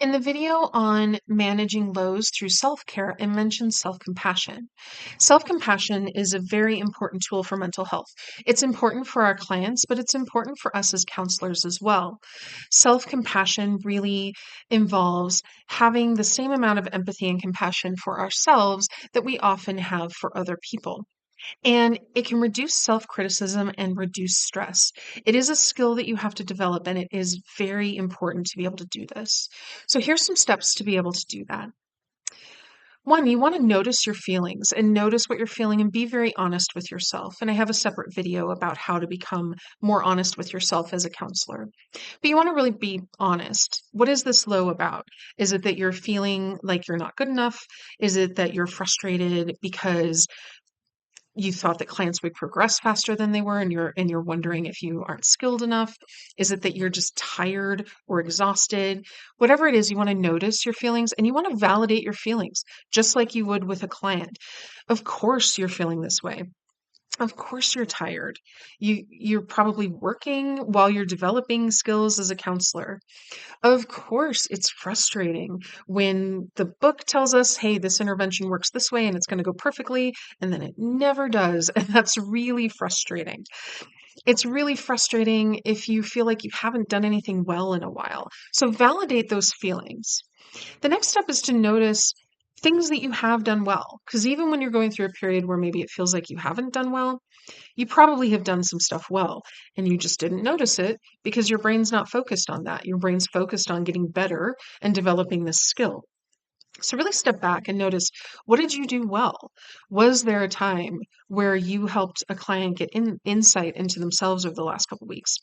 In the video on managing lows through self-care, I mentioned self-compassion. Self-compassion is a very important tool for mental health. It's important for our clients, but it's important for us as counselors as well. Self-compassion really involves having the same amount of empathy and compassion for ourselves that we often have for other people. And it can reduce self criticism and reduce stress. It is a skill that you have to develop, and it is very important to be able to do this. So, here's some steps to be able to do that. One, you want to notice your feelings and notice what you're feeling and be very honest with yourself. And I have a separate video about how to become more honest with yourself as a counselor. But you want to really be honest. What is this low about? Is it that you're feeling like you're not good enough? Is it that you're frustrated because you thought that clients would progress faster than they were, and you're wondering if you aren't skilled enough? Is it that you're just tired or exhausted? Whatever it is, you want to notice your feelings and you want to validate your feelings just like you would with a client. Of course you're feeling this way. Of course you're tired. You're probably working while you're developing skills as a counselor. Of course, it's frustrating when the book tells us, hey, this intervention works this way and it's going to go perfectly, and then it never does. And that's really frustrating. It's really frustrating if you feel like you haven't done anything well in a while. So validate those feelings. The next step is to notice things that you have done well. Because even when you're going through a period where maybe it feels like you haven't done well, you probably have done some stuff well, and you just didn't notice it because your brain's not focused on that. Your brain's focused on getting better and developing this skill. So really step back and notice, what did you do well? Was there a time where you helped a client get insight into themselves over the last couple of weeks?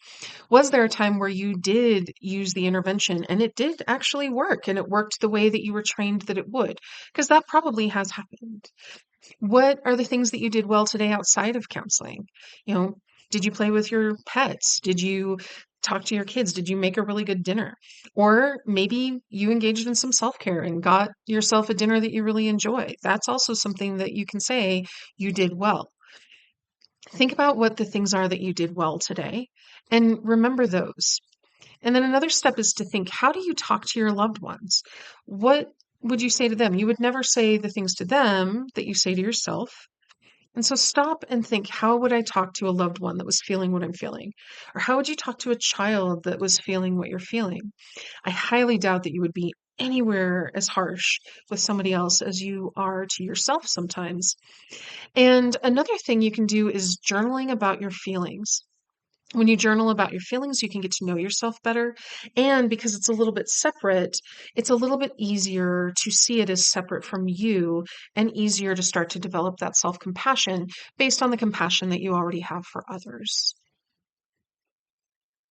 Was there a time where you did use the intervention and it did actually work and it worked the way that you were trained that it would? Because that probably has happened. What are the things that you did well today outside of counseling? You know, did you play with your pets? Did you talk to your kids? Did you make a really good dinner? Or maybe you engaged in some self-care and got yourself a dinner that you really enjoy. That's also something that you can say you did well. Think about what the things are that you did well today and remember those. And then another step is to think, how do you talk to your loved ones? What would you say to them? You would never say the things to them that you say to yourself. And so stop and think, how would I talk to a loved one that was feeling what I'm feeling? Or how would you talk to a child that was feeling what you're feeling? I highly doubt that you would be anywhere as harsh with somebody else as you are to yourself sometimes. And another thing you can do is journaling about your feelings. When you journal about your feelings, you can get to know yourself better. And because it's a little bit separate, it's a little bit easier to see it as separate from you and easier to start to develop that self compassion based on the compassion that you already have for others.